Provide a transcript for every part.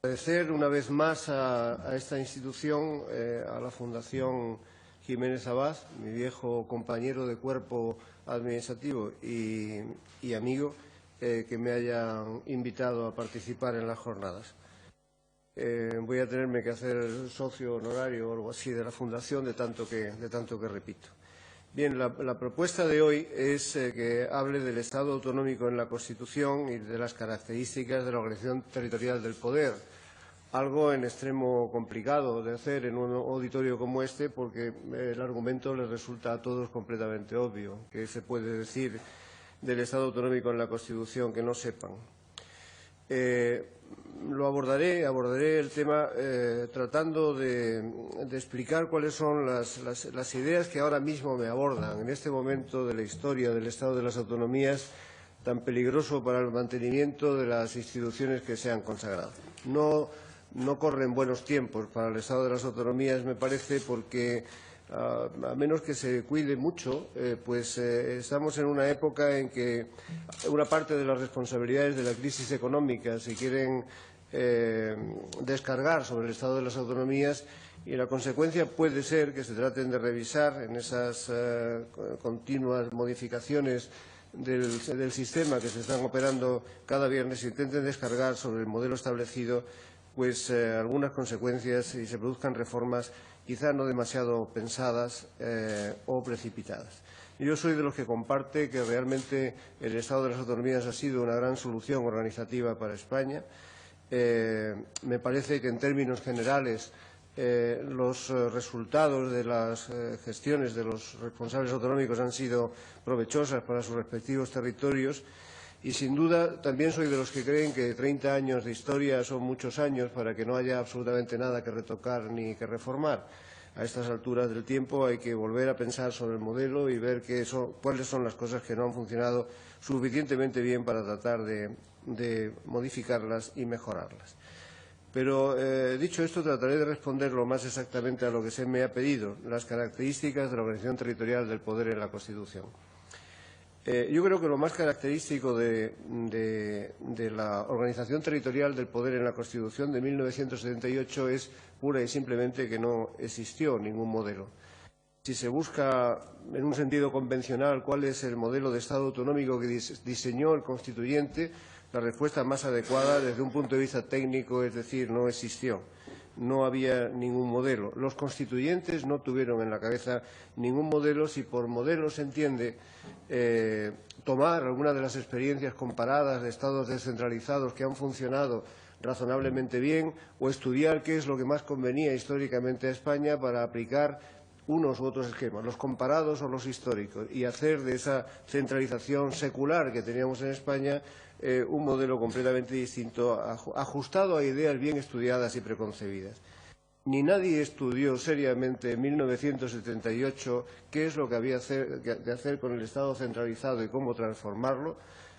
Agradecer una vez más a esta institución, a la Fundación Jiménez Abad, mi viejo compañero de cuerpo administrativo y amigo, que me hayan invitado a participar en las jornadas. Voy a tenerme que hacer socio honorario o algo así de la Fundación, de tanto que repito. Bien, la propuesta de hoy es que hable del Estado autonómico en la Constitución y de las características de la organización territorial del poder. Algo en extremo complicado de hacer en un auditorio como este, porque el argumento les resulta a todos completamente obvio. ¿Qué se puede decir del Estado autonómico en la Constitución que no sepan? Abordaré el tema tratando de explicar cuáles son las ideas que ahora mismo me abordan en este momento de la historia del Estado de las Autonomías, tan peligroso para el mantenimiento de las instituciones que se han consagrado. No corren buenos tiempos para el Estado de las Autonomías, me parece, porque a menos que se cuide mucho, estamos en una época en que una parte de las responsabilidades de la crisis económica se quieren descargar sobre el Estado de las Autonomías, y la consecuencia puede ser que se traten de revisar en esas continuas modificaciones del sistema que se están operando cada viernes, se intenten descargar sobre el modelo establecido algunas consecuencias y se produzcan reformas quizá no demasiado pensadas o precipitadas. Yo soy de los que comparte que realmente el Estado de las Autonomías ha sido una gran solución organizativa para España. Me parece que en términos generales los resultados de las gestiones de los responsables autonómicos han sido provechosas para sus respectivos territorios. Y, sin duda, también soy de los que creen que 30 años de historia son muchos años para que no haya absolutamente nada que retocar ni que reformar. A estas alturas del tiempo hay que volver a pensar sobre el modelo y ver cuáles son las cosas que no han funcionado suficientemente bien para tratar de modificarlas y mejorarlas. Pero, dicho esto, trataré de responder lo más exactamente a lo que se me ha pedido, las características de la organización territorial del poder en la Constitución. Yo creo que lo más característico de la organización territorial del poder en la Constitución de 1978 es pura y simplemente que no existió ningún modelo. Si se busca en un sentido convencional cuál es el modelo de Estado autonómico que diseñó el constituyente, la respuesta más adecuada desde un punto de vista técnico es decir, no existió. No había ningún modelo. Los constituyentes no tuvieron en la cabeza ningún modelo. Si por modelo se entiende tomar alguna de las experiencias comparadas de estados descentralizados que han funcionado razonablemente bien, o estudiar qué es lo que más convenía históricamente a España para aplicar unos u otros esquemas, los comparados o los históricos, y hacer de esa centralización secular que teníamos en España un modelo completamente distinto, ajustado a ideas bien estudiadas y preconcebidas. Ni nadie estudió seriamente en 1978 qué es lo que había de hacer con el Estado centralizado y cómo transformarlo.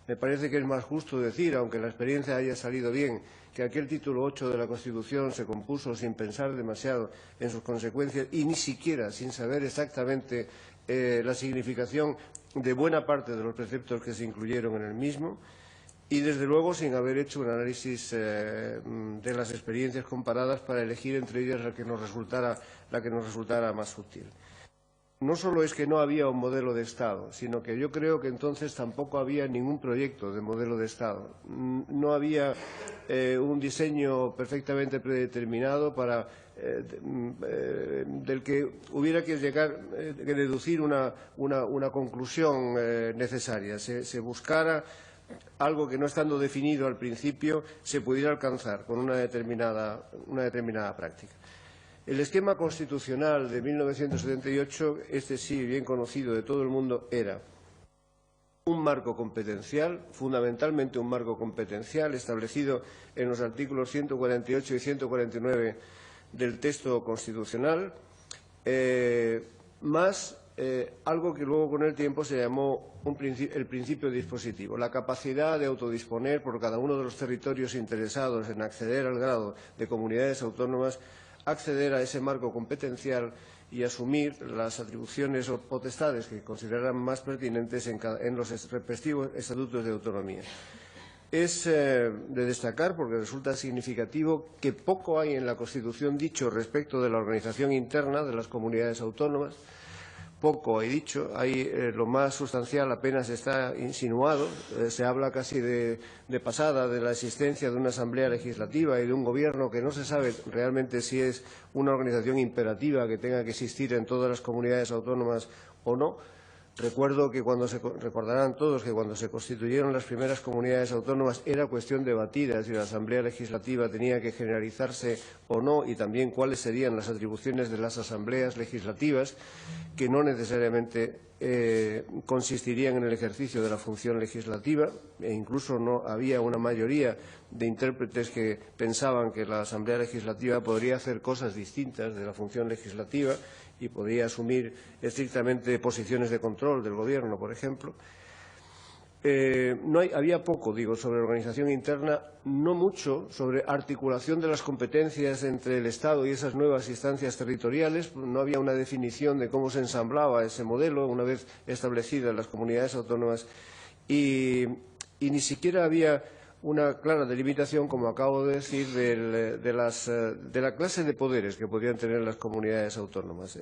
Me parece que es más justo decir, aunque la experiencia haya salido bien, que aquel título 8 de la Constitución se compuso sin pensar demasiado en sus consecuencias y ni siquiera sin saber exactamente la significación de buena parte de los preceptos que se incluyeron en el mismo. Y, desde luego, sin haber hecho un análisis de las experiencias comparadas para elegir entre ellas la que nos resultara más útil. No solo es que no había un modelo de Estado, sino que yo creo que entonces tampoco había ningún proyecto de modelo de Estado. No había un diseño perfectamente predeterminado del que hubiera que deducir una conclusión necesaria. Se buscara algo que, no estando definido al principio, se pudiera alcanzar con una determinada práctica. El esquema constitucional de 1978, este sí bien conocido de todo el mundo, era un marco competencial, fundamentalmente un marco competencial establecido en los artículos 148 y 149 del texto constitucional, más algo que luego con el tiempo se llamó el principio dispositivo, la capacidad de autodisponer por cada uno de los territorios interesados en acceder al grado de comunidades autónomas, acceder a ese marco competencial y asumir las atribuciones o potestades que consideraran más pertinentes en los respectivos estatutos de autonomía. Es de destacar, porque resulta significativo, que poco hay en la Constitución dicho respecto de la organización interna de las comunidades autónomas. Poco hay dicho, lo más sustancial apenas está insinuado. Se habla casi de pasada de la existencia de una asamblea legislativa y de un gobierno que no se sabe realmente si es una organización imperativa que tenga que existir en todas las comunidades autónomas o no. Recuerdo que recordarán todos que cuando se constituyeron las primeras comunidades autónomas era cuestión debatida si la Asamblea Legislativa tenía que generalizarse o no, y también cuáles serían las atribuciones de las asambleas legislativas, que no necesariamente consistirían en el ejercicio de la función legislativa, e incluso no había una mayoría de intérpretes que pensaban que la Asamblea Legislativa podría hacer cosas distintas de la función legislativa y podría asumir estrictamente posiciones de control del Gobierno, por ejemplo. Había poco, sobre organización interna, no mucho sobre articulación de las competencias entre el Estado y esas nuevas instancias territoriales. No había una definición de cómo se ensamblaba ese modelo una vez establecidas las comunidades autónomas y ni siquiera había una clara delimitación, como acabo de decir, de la clase de poderes que podían tener las comunidades autónomas,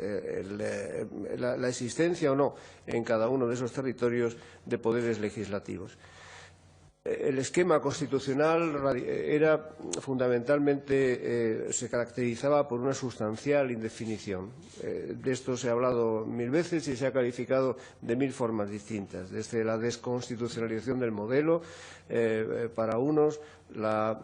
la existencia o no en cada uno de esos territorios de poderes legislativos. El esquema constitucional era fundamentalmente, se caracterizaba por una sustancial indefinición. De esto se ha hablado mil veces y se ha calificado de mil formas distintas, desde la desconstitucionalización del modelo, para unos, la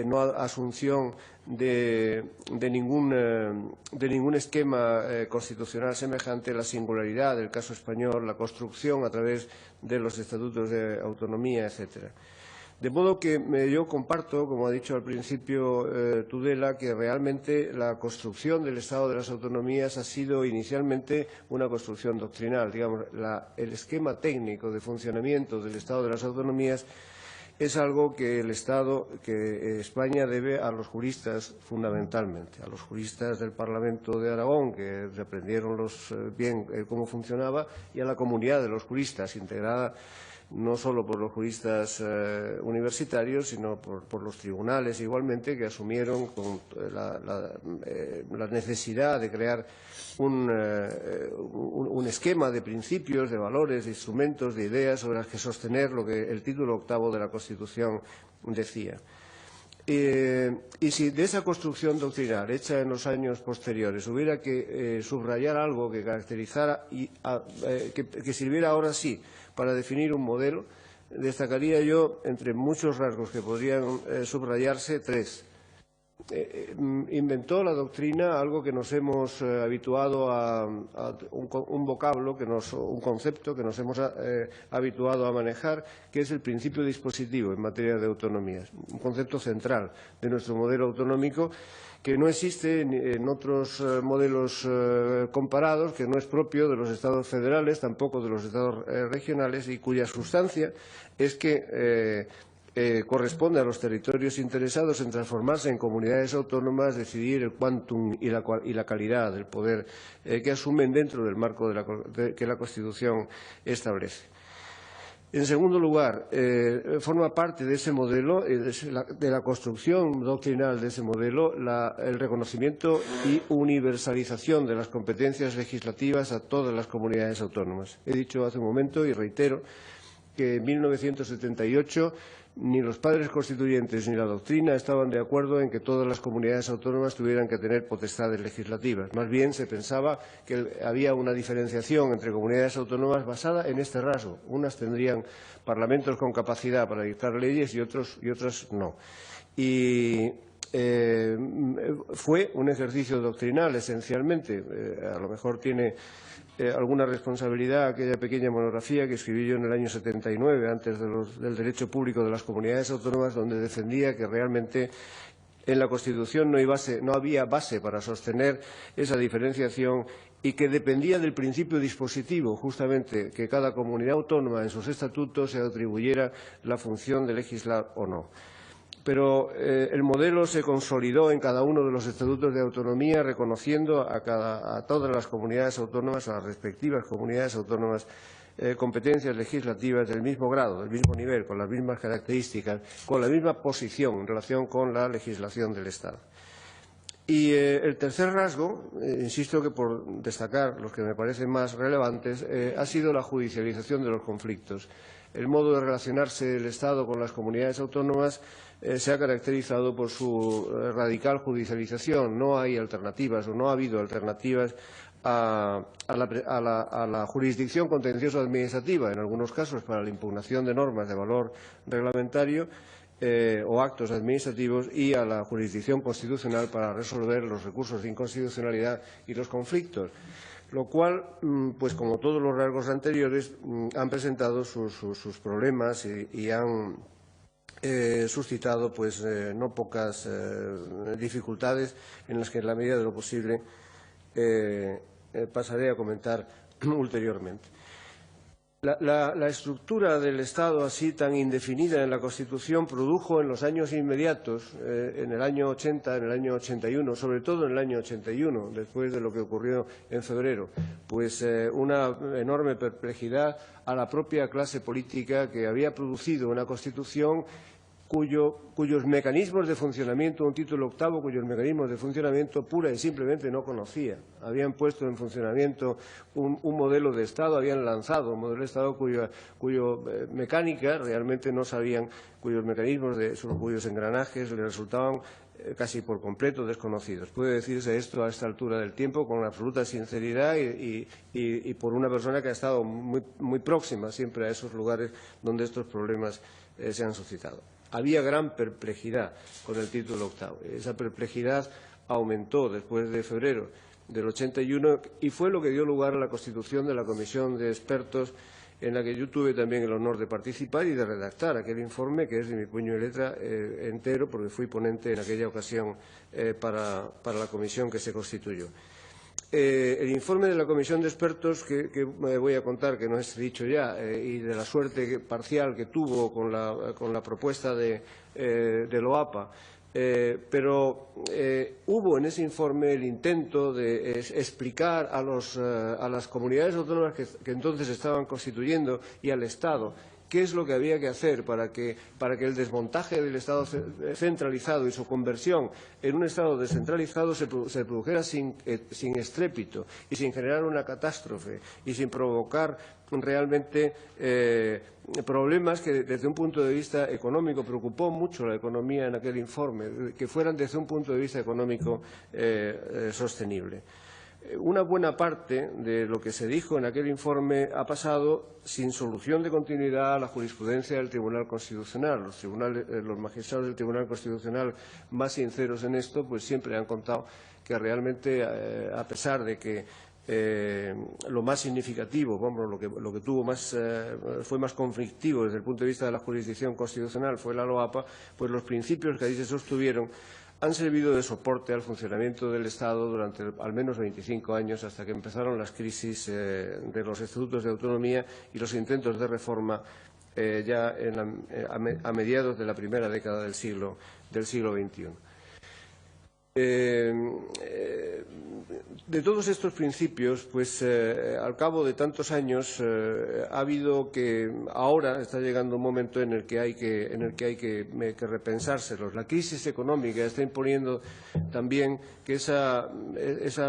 no asunción de ningún esquema constitucional semejante, la singularidad del caso español, la construcción a través de los estatutos de autonomía, etcétera. De modo que yo comparto, como ha dicho al principio Tudela, que realmente la construcción del Estado de las autonomías ha sido inicialmente una construcción doctrinal. Digamos, el esquema técnico de funcionamiento del Estado de las autonomías es algo que España debe a los juristas fundamentalmente, a los juristas del Parlamento de Aragón, que aprendieron bien cómo funcionaba, y a la comunidad de los juristas, integrada no solo por los juristas universitarios, sino por los tribunales igualmente, que asumieron con la necesidad de crear un esquema de principios, de valores, de instrumentos, de ideas sobre las que sostener lo que el título octavo de la Constitución decía. Y si de esa construcción doctrinal hecha en los años posteriores hubiera que subrayar algo que caracterizara y que sirviera ahora sí para definir un modelo, destacaría yo, entre muchos rasgos que podrían subrayarse, tres. Inventó la doctrina algo que nos hemos habituado a un vocablo, un concepto que nos hemos habituado a manejar, que es el principio dispositivo en materia de autonomías, un concepto central de nuestro modelo autonómico que no existe en otros modelos comparados, que no es propio de los Estados federales, tampoco de los Estados regionales, y cuya sustancia es que corresponde a los territorios interesados en transformarse en comunidades autónomas, decidir el quantum y la calidad del poder que asumen dentro del marco que la Constitución establece. En segundo lugar, forma parte de ese modelo, de la construcción doctrinal de ese modelo, el reconocimiento y universalización de las competencias legislativas a todas las comunidades autónomas. He dicho hace un momento y reitero que en 1978 ni los padres constituyentes ni la doctrina estaban de acuerdo en que todas las comunidades autónomas tuvieran que tener potestades legislativas. Más bien se pensaba que había una diferenciación entre comunidades autónomas basada en este rasgo. Unas tendrían parlamentos con capacidad para dictar leyes y otras no. Y fue un ejercicio doctrinal esencialmente. A lo mejor tiene alguna responsabilidad aquella pequeña monografía que escribí yo en el año 79, antes del derecho público de las comunidades autónomas, donde defendía que realmente en la Constitución no había base para sostener esa diferenciación y que dependía del principio dispositivo, justamente, que cada comunidad autónoma en sus estatutos se atribuyera la función de legislar o no. Pero el modelo se consolidó en cada uno de los estatutos de autonomía, reconociendo a todas las comunidades autónomas, a las respectivas comunidades autónomas, competencias legislativas del mismo grado, del mismo nivel, con las mismas características, con la misma posición en relación con la legislación del Estado. Y el tercer rasgo, insisto que por destacar los que me parecen más relevantes, ha sido la judicialización de los conflictos. El modo de relacionarse el Estado con las comunidades autónomas se ha caracterizado por su radical judicialización. No hay alternativas o no ha habido alternativas a la jurisdicción contencioso administrativa, en algunos casos para la impugnación de normas de valor reglamentario o actos administrativos, y a la jurisdicción constitucional para resolver los recursos de inconstitucionalidad y los conflictos, lo cual, pues como todos los rasgos anteriores, han presentado sus problemas y han suscitado pues no pocas dificultades en las que, en la medida de lo posible, pasaré a comentar ulteriormente. La estructura del Estado, así tan indefinida en la Constitución, produjo en los años inmediatos, en el año 80, en el año 81, sobre todo en el año 81, después de lo que ocurrió en febrero, pues una enorme perplejidad a la propia clase política, que había producido una Constitución cuyos mecanismos de funcionamiento, un título octavo cuyos mecanismos de funcionamiento pura y simplemente no conocía. Habían puesto en funcionamiento un modelo de Estado, habían lanzado un modelo de Estado cuyo mecánica realmente no sabían, cuyos mecanismos, cuyos engranajes le resultaban casi por completo desconocidos. Puede decirse esto a esta altura del tiempo con absoluta sinceridad y por una persona que ha estado muy próxima siempre a esos lugares donde estos problemas se han suscitado. Había gran perplejidad con el título octavo. Esa perplejidad aumentó después de febrero del 81 y fue lo que dio lugar a la constitución de la Comisión de Expertos, en la que yo tuve también el honor de participar y de redactar aquel informe, que es de mi puño y letra entero, porque fui ponente en aquella ocasión para la comisión que se constituyó. El informe de la Comisión de Expertos, que voy a contar, que no es dicho ya, y de la suerte parcial que tuvo con la propuesta de Loapa, pero hubo en ese informe el intento de explicar a las comunidades autónomas que entonces estaban constituyendo y al Estado qué es lo que había que hacer para que el desmontaje del Estado centralizado y su conversión en un Estado descentralizado se produjera sin estrépito y sin generar una catástrofe y sin provocar realmente problemas que desde un punto de vista económico, preocupó mucho la economía en aquel informe, que fueran desde un punto de vista económico sostenible. Una buena parte de lo que se dijo en aquel informe ha pasado sin solución de continuidad a la jurisprudencia del Tribunal Constitucional. Los magistrados del Tribunal Constitucional más sinceros en esto, pues siempre han contado que realmente, a pesar de que lo más significativo, lo que tuvo fue más conflictivo desde el punto de vista de la jurisdicción constitucional fue la Loapa, pues los principios que ahí se sostuvieron han servido de soporte al funcionamiento del Estado durante al menos 25 años, hasta que empezaron las crisis de los estatutos de autonomía y los intentos de reforma ya a mediados de la primera década del siglo XXI. De todos estos principios, pues al cabo de tantos años ha habido que ahora está llegando un momento en el que hay que repensárselos. La crisis económica está imponiendo también que esa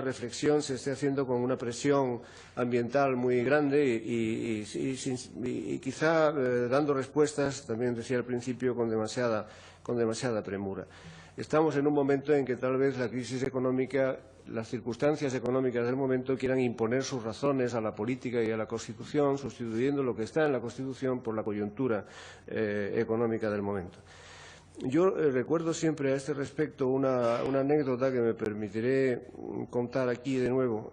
reflexión se esté haciendo con una presión ambiental muy grande y quizá dando respuestas, también decía al principio, con demasiada premura. Estamos en un momento en que tal vez la crisis económica, las circunstancias económicas del momento quieran imponer sus razones a la política y a la Constitución, sustituyendo lo que está en la Constitución por la coyuntura económica del momento. Yo recuerdo siempre a este respecto una anécdota que me permitiré contar aquí de nuevo,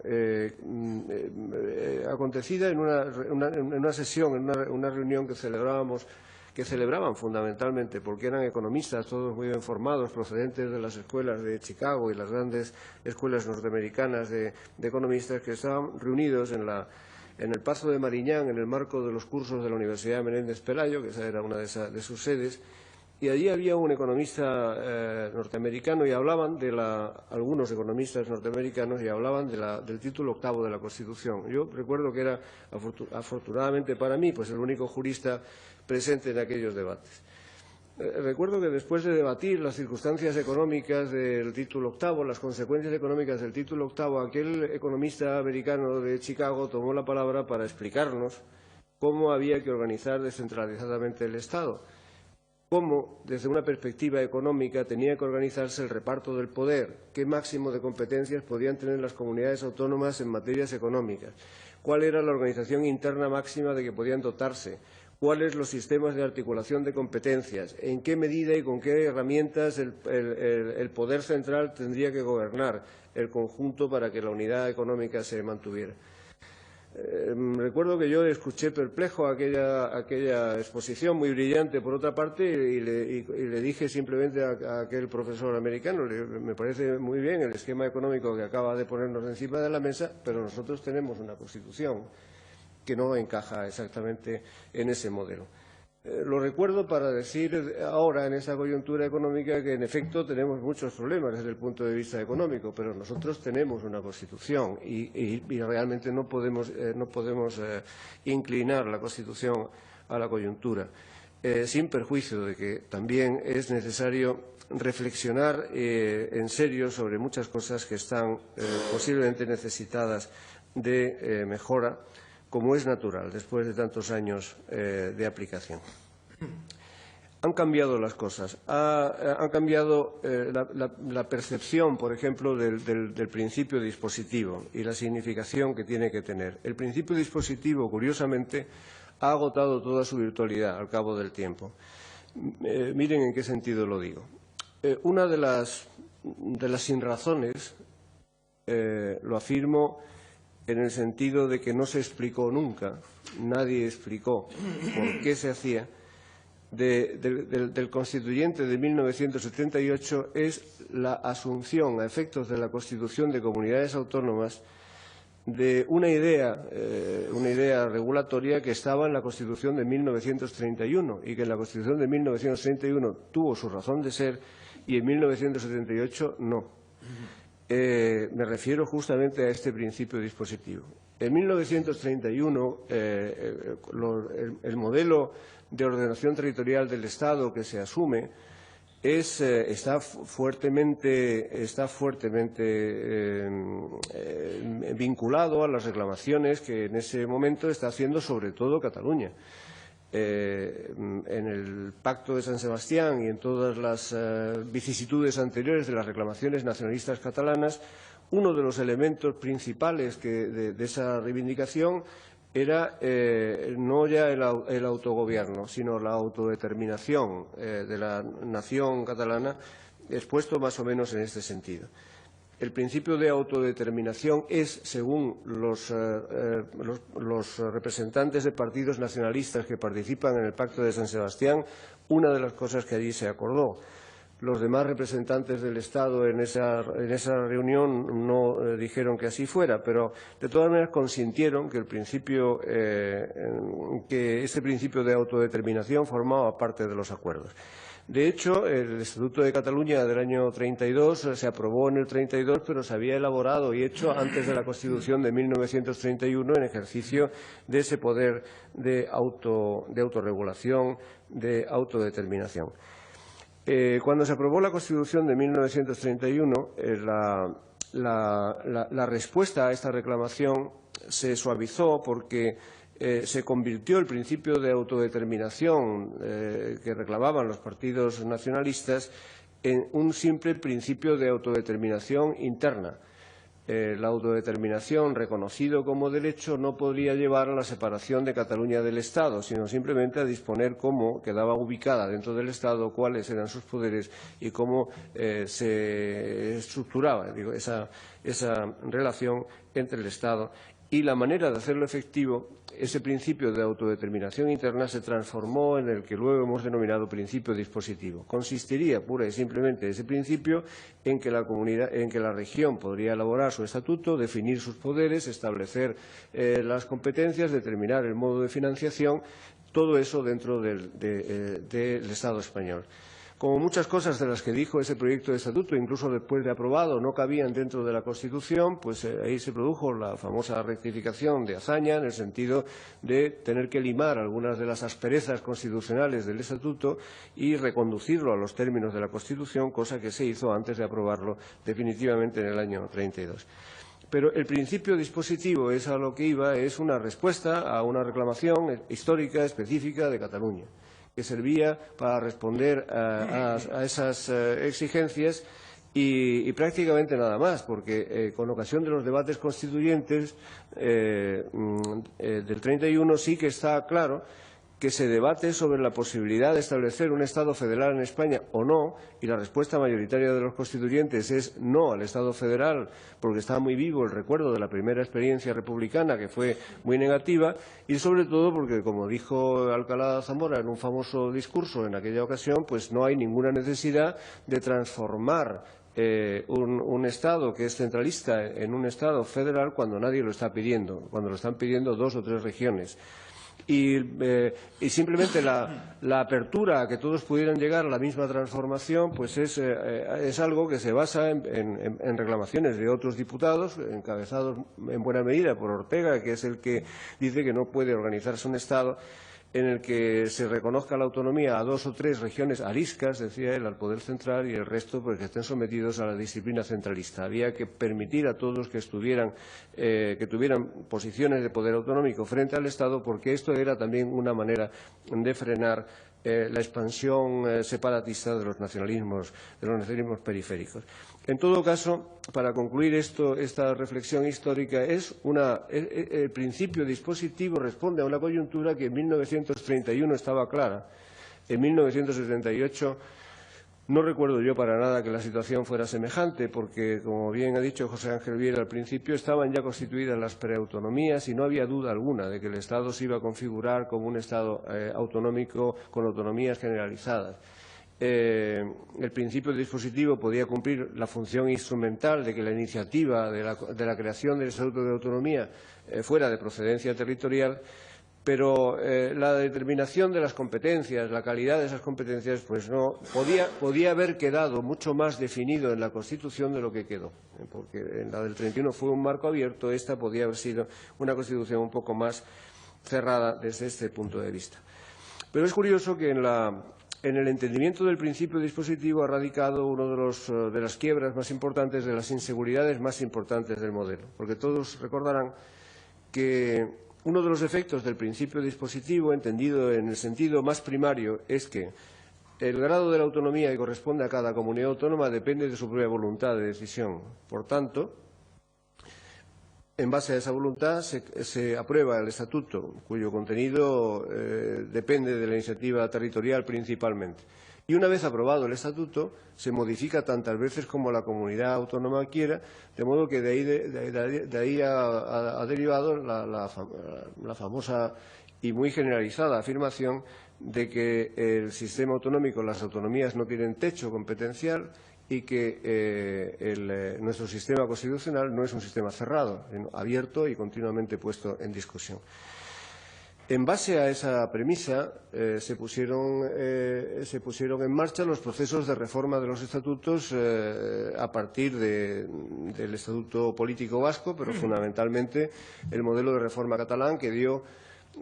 acontecida en una sesión, en una reunión que celebraban fundamentalmente, porque eran economistas, todos muy bien formados, procedentes de las escuelas de Chicago y las grandes escuelas norteamericanas de economistas, que estaban reunidos en el Pazo de Mariñán, en el marco de los cursos de la Universidad Menéndez Pelayo, que esa era una de sus sedes, y allí había un economista norteamericano y hablaban algunos economistas norteamericanos y hablaban del título octavo de la Constitución. Yo recuerdo que era, afortunadamente para mí, pues el único jurista presente en aquellos debates. Recuerdo que después de debatir las circunstancias económicas del título octavo, las consecuencias económicas del título octavo, aquel economista americano de Chicago tomó la palabra para explicarnos cómo había que organizar descentralizadamente el Estado, cómo, desde una perspectiva económica, tenía que organizarse el reparto del poder, qué máximo de competencias podían tener las comunidades autónomas en materias económicas, cuál era la organización interna máxima de que podían dotarse, cuáles los sistemas de articulación de competencias, en qué medida y con qué herramientas el poder central tendría que gobernar el conjunto para que la unidad económica se mantuviera. Recuerdo que yo escuché perplejo aquella exposición muy brillante, por otra parte, y le dije simplemente a aquel profesor americano, me parece muy bien el esquema económico que acaba de ponernos encima de la mesa, pero nosotros tenemos una Constitución que no encaja exactamente en ese modelo. Lo recuerdo para decir ahora, en esa coyuntura económica, que en efecto tenemos muchos problemas desde el punto de vista económico, pero nosotros tenemos una Constitución y realmente no podemos inclinar la Constitución a la coyuntura, sin perjuicio de que también es necesario reflexionar en serio sobre muchas cosas que están posiblemente necesitadas de mejora, como es natural, después de tantos años de aplicación. Han cambiado las cosas, han cambiado la percepción, por ejemplo, del principio dispositivo y la significación que tiene que tener. El principio dispositivo, curiosamente, ha agotado toda su virtualidad al cabo del tiempo. Miren en qué sentido lo digo. Una de las sinrazones, lo afirmo, en el sentido de que no se explicó nunca, nadie explicó por qué se hacía, del constituyente de 1978 es la asunción a efectos de la Constitución de comunidades autónomas de una idea regulatoria que estaba en la Constitución de 1931 y que en la Constitución de 1931 tuvo su razón de ser y en 1978 no. Me refiero justamente a este principio dispositivo. En 1931, el modelo de ordenación territorial del Estado que se asume está fuertemente vinculado a las reclamaciones que en ese momento está haciendo sobre todo Cataluña. En el Pacto de San Sebastián y en todas las vicisitudes anteriores de las reclamaciones nacionalistas catalanas, uno de los elementos principales de esa reivindicación era no ya el autogobierno, sino la autodeterminación de la nación catalana, expuesto más o menos en este sentido. El principio de autodeterminación es, según los representantes de partidos nacionalistas que participan en el Pacto de San Sebastián, una de las cosas que allí se acordó. Los demás representantes del Estado en esa reunión no dijeron que así fuera, pero de todas maneras consintieron que ese principio de autodeterminación formaba parte de los acuerdos. De hecho, el Estatuto de Cataluña del año 32 se aprobó en el 32, pero se había elaborado y hecho antes de la Constitución de 1931 en ejercicio de ese poder de autorregulación, de autodeterminación. Cuando se aprobó la Constitución de 1931, la respuesta a esta reclamación se suavizó porque se convirtió el principio de autodeterminación que reclamaban los partidos nacionalistas en un simple principio de autodeterminación interna. La autodeterminación, reconocido como derecho, no podría llevar a la separación de Cataluña del Estado, sino simplemente a disponer cómo quedaba ubicada dentro del Estado, cuáles eran sus poderes y cómo se estructuraba esa relación entre el Estado. Y la manera de hacerlo efectivo, ese principio de autodeterminación interna se transformó en el que luego hemos denominado principio dispositivo. Consistiría pura y simplemente ese principio en que la región podría elaborar su estatuto, definir sus poderes, establecer las competencias, determinar el modo de financiación, todo eso dentro del Estado español. Como muchas cosas de las que dijo ese proyecto de estatuto, incluso después de aprobado, no cabían dentro de la Constitución, pues ahí se produjo la famosa rectificación de Azaña, en el sentido de tener que limar algunas de las asperezas constitucionales del estatuto y reconducirlo a los términos de la Constitución, cosa que se hizo antes de aprobarlo definitivamente en el año 32. Pero el principio dispositivo, es a lo que iba, es una respuesta a una reclamación histórica específica de Cataluña, que servía para responder a esas exigencias y prácticamente nada más, porque con ocasión de los debates constituyentes del 31 sí que está claro que se debate sobre la posibilidad de establecer un Estado federal en España o no, y la respuesta mayoritaria de los constituyentes es no al Estado federal, porque está muy vivo el recuerdo de la primera experiencia republicana, que fue muy negativa, y sobre todo porque, como dijo Alcalá Zamora en un famoso discurso en aquella ocasión, pues no hay ninguna necesidad de transformar un Estado que es centralista en un Estado federal cuando nadie lo está pidiendo, cuando lo están pidiendo 2 o 3 regiones. Y simplemente la apertura a que todos pudieran llegar a la misma transformación pues es algo que se basa en reclamaciones de otros diputados, encabezados en buena medida por Ortega, que es el que dice que no puede organizarse un Estado en el que se reconozca la autonomía a 2 o 3 regiones ariscas, decía él, al poder central, y el resto pues que estén sometidos a la disciplina centralista. Había que permitir a todos que tuvieran posiciones de poder autonómico frente al Estado, porque esto era también una manera de frenar la expansión separatista de los nacionalismos periféricos. En todo caso, para concluir esta reflexión histórica, el principio dispositivo responde a una coyuntura que en 1931 estaba clara. En 1978 no recuerdo yo para nada que la situación fuera semejante, porque, como bien ha dicho José Ángel Viera al principio, estaban ya constituidas las preautonomías y no había duda alguna de que el Estado se iba a configurar como un Estado autonómico con autonomías generalizadas. El principio dispositivo podía cumplir la función instrumental de que la iniciativa de la creación del Estatuto de Autonomía fuera de procedencia territorial, pero la determinación de las competencias, la calidad de esas competencias, pues no podía haber quedado mucho más definido en la Constitución de lo que quedó, porque en la del 31 fue un marco abierto, esta podía haber sido una Constitución un poco más cerrada desde este punto de vista. Pero es curioso que en el entendimiento del principio dispositivo ha radicado una de las quiebras más importantes, de las inseguridades más importantes del modelo, porque todos recordarán que uno de los efectos del principio dispositivo, entendido en el sentido más primario, es que el grado de la autonomía que corresponde a cada comunidad autónoma depende de su propia voluntad de decisión. Por tanto, en base a esa voluntad se aprueba el Estatuto, cuyo contenido depende de la iniciativa territorial principalmente. Y una vez aprobado el Estatuto, se modifica tantas veces como la comunidad autónoma quiera, de modo que de ahí ha derivado la famosa y muy generalizada afirmación de que el sistema autonómico, las autonomías no tienen techo competencial y que nuestro sistema constitucional no es un sistema cerrado, sino abierto y continuamente puesto en discusión. En base a esa premisa, se pusieron en marcha los procesos de reforma de los estatutos a partir del Estatuto Político Vasco, pero fundamentalmente el modelo de reforma catalán que dio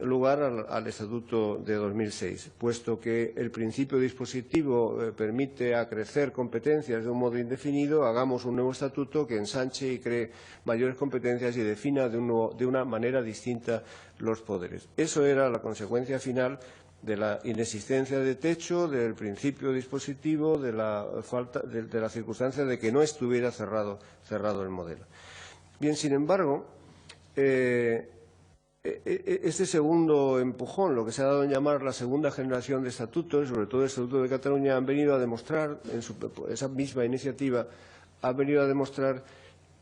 lugar al Estatuto de 2006, puesto que el principio dispositivo permite acrecer competencias de un modo indefinido, hagamos un nuevo estatuto que ensanche y cree mayores competencias y defina de una manera distinta los poderes. Eso era la consecuencia final de la inexistencia de techo, del principio dispositivo, de la circunstancia de que no estuviera cerrado el modelo. Bien, sin embargo, este segundo empujón, lo que se ha dado en llamar la segunda generación de estatutos, sobre todo el Estatuto de Cataluña, han venido a demostrar, esa misma iniciativa, ha venido a demostrar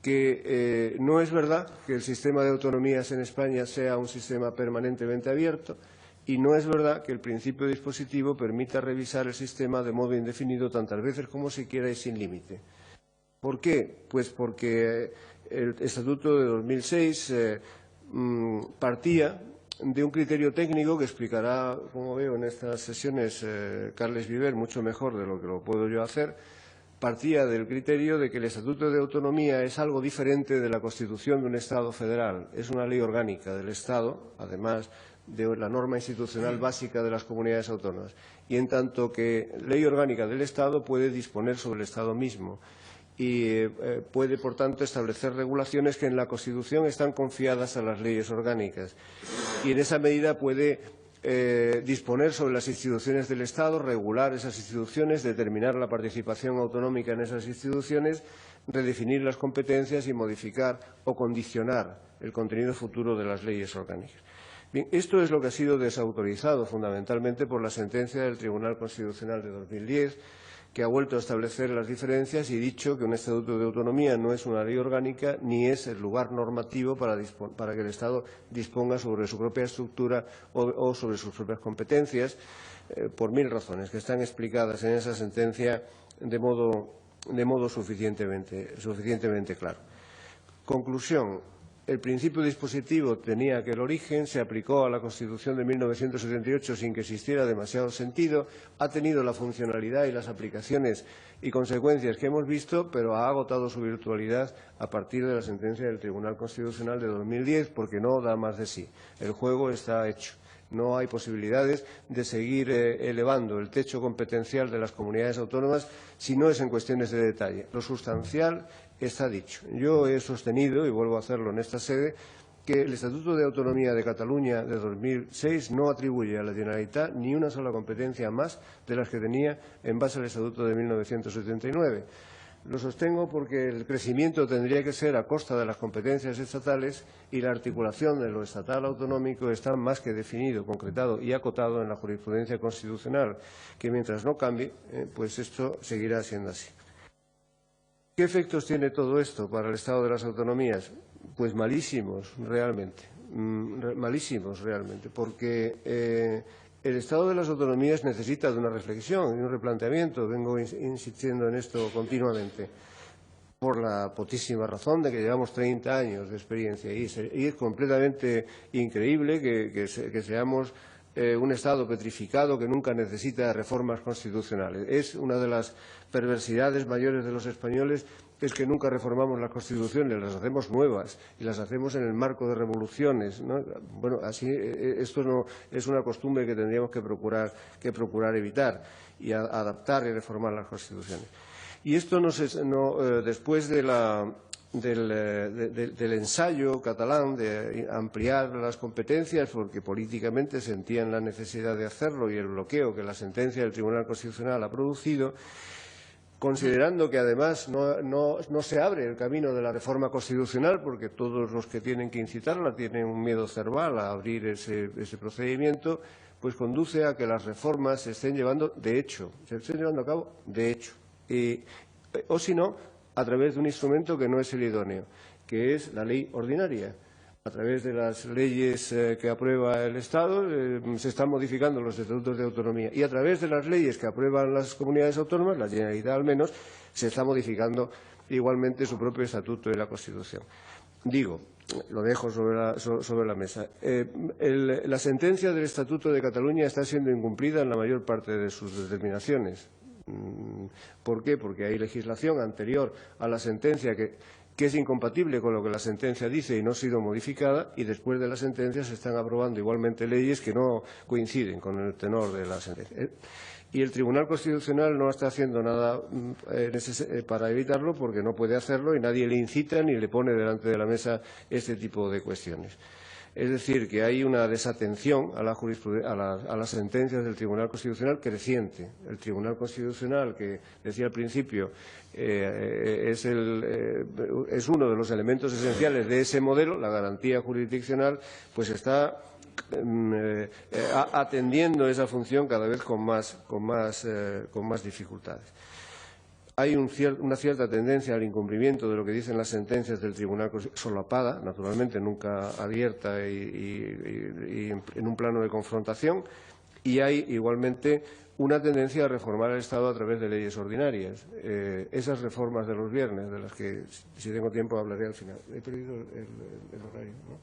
que no es verdad que el sistema de autonomías en España sea un sistema permanentemente abierto y no es verdad que el principio dispositivo permita revisar el sistema de modo indefinido tantas veces como se quiera y sin límite. ¿Por qué? Pues porque el Estatuto de 2006 partía de un criterio técnico que explicará, como veo en estas sesiones, Carles Viver mucho mejor de lo que lo puedo yo hacer. Partía del criterio de que el Estatuto de Autonomía es algo diferente de la Constitución de un Estado federal. Es una ley orgánica del Estado, además de la norma institucional básica de las comunidades autónomas. Y en tanto que ley orgánica del Estado puede disponer sobre el Estado mismo y puede, por tanto, establecer regulaciones que en la Constitución están confiadas a las leyes orgánicas. Y en esa medida puede disponer sobre las instituciones del Estado, regular esas instituciones, determinar la participación autonómica en esas instituciones, redefinir las competencias y modificar o condicionar el contenido futuro de las leyes orgánicas. Bien, esto es lo que ha sido desautorizado fundamentalmente por la sentencia del Tribunal Constitucional de 2010, que ha vuelto a establecer las diferencias y dicho que un Estatuto de Autonomía no es una ley orgánica ni es el lugar normativo para que el Estado disponga sobre su propia estructura o sobre sus propias competencias, por 1000 razones que están explicadas en esa sentencia de modo suficientemente claro. Conclusión. El principio dispositivo tenía aquel origen, se aplicó a la Constitución de 1978 sin que existiera demasiado sentido, ha tenido la funcionalidad y las aplicaciones y consecuencias que hemos visto, pero ha agotado su virtualidad a partir de la sentencia del Tribunal Constitucional de 2010 porque no da más de sí. El juego está hecho. No hay posibilidades de seguir elevando el techo competencial de las comunidades autónomas si no es en cuestiones de detalle. Lo sustancial está dicho. Yo he sostenido, y vuelvo a hacerlo en esta sede, que el Estatuto de Autonomía de Cataluña de 2006 no atribuye a la Generalitat ni una sola competencia más de las que tenía en base al Estatuto de 1979. Lo sostengo porque el crecimiento tendría que ser a costa de las competencias estatales y la articulación de lo estatal autonómico está más que definido, concretado y acotado en la jurisprudencia constitucional, que mientras no cambie, pues esto seguirá siendo así. ¿Qué efectos tiene todo esto para el Estado de las autonomías? Pues malísimos, realmente. Malísimos, realmente, porque el Estado de las autonomías necesita de una reflexión y un replanteamiento. Vengo insistiendo en esto continuamente por la potísima razón de que llevamos 30 años de experiencia y es completamente increíble que seamos un Estado petrificado que nunca necesita reformas constitucionales. Es una de las perversidades mayores de los españoles, es que nunca reformamos las constituciones, las hacemos nuevas y las hacemos en el marco de revoluciones, ¿no? Bueno, así esto no es una costumbre que tendríamos que procurar evitar y adaptar y reformar las constituciones. Y esto después del ensayo catalán de ampliar las competencias, porque políticamente sentían la necesidad de hacerlo y el bloqueo que la sentencia del Tribunal Constitucional ha producido, considerando que además no se abre el camino de la reforma constitucional, porque todos los que tienen que incitarla tienen un miedo cerval a abrir ese procedimiento, pues conduce a que las reformas se estén llevando a cabo de hecho. O si no, a través de un instrumento que no es el idóneo, que es la ley ordinaria. A través de las leyes que aprueba el Estado se están modificando los estatutos de autonomía y a través de las leyes que aprueban las comunidades autónomas, la Generalitat al menos, se está modificando igualmente su propio estatuto y la Constitución. Digo, lo dejo sobre la mesa. La sentencia del Estatuto de Cataluña está siendo incumplida en la mayor parte de sus determinaciones. ¿Por qué? Porque hay legislación anterior a la sentencia que es incompatible con lo que la sentencia dice y no ha sido modificada, y después de la sentencia se están aprobando igualmente leyes que no coinciden con el tenor de la sentencia. Y el Tribunal Constitucional no está haciendo nada para evitarlo porque no puede hacerlo y nadie le incita ni le pone delante de la mesa este tipo de cuestiones. Es decir, que hay una desatención a las sentencias del Tribunal Constitucional creciente. El Tribunal Constitucional, que decía al principio, es uno de los elementos esenciales de ese modelo, la garantía jurisdiccional, pues está atendiendo esa función cada vez con más dificultades. Hay una cierta tendencia al incumplimiento de lo que dicen las sentencias del Tribunal solapada, naturalmente nunca abierta y en un plano de confrontación, y hay igualmente una tendencia a reformar el Estado a través de leyes ordinarias. Esas reformas de los viernes, de las que, si tengo tiempo, hablaré al final. He perdido el horario, ¿no?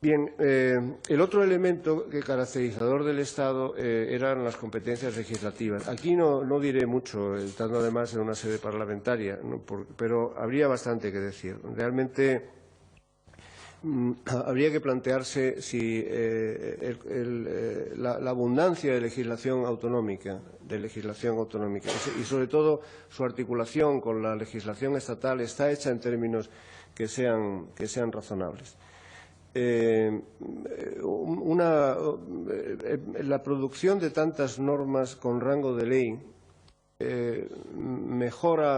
Bien, el otro elemento caracterizador del Estado eran las competencias legislativas. Aquí no diré mucho, estando además en una sede parlamentaria, ¿no? Pero habría bastante que decir. Realmente habría que plantearse si la abundancia de legislación autonómica y sobre todo su articulación con la legislación estatal está hecha en términos que sean razonables. La producción de tantas normas con rango de ley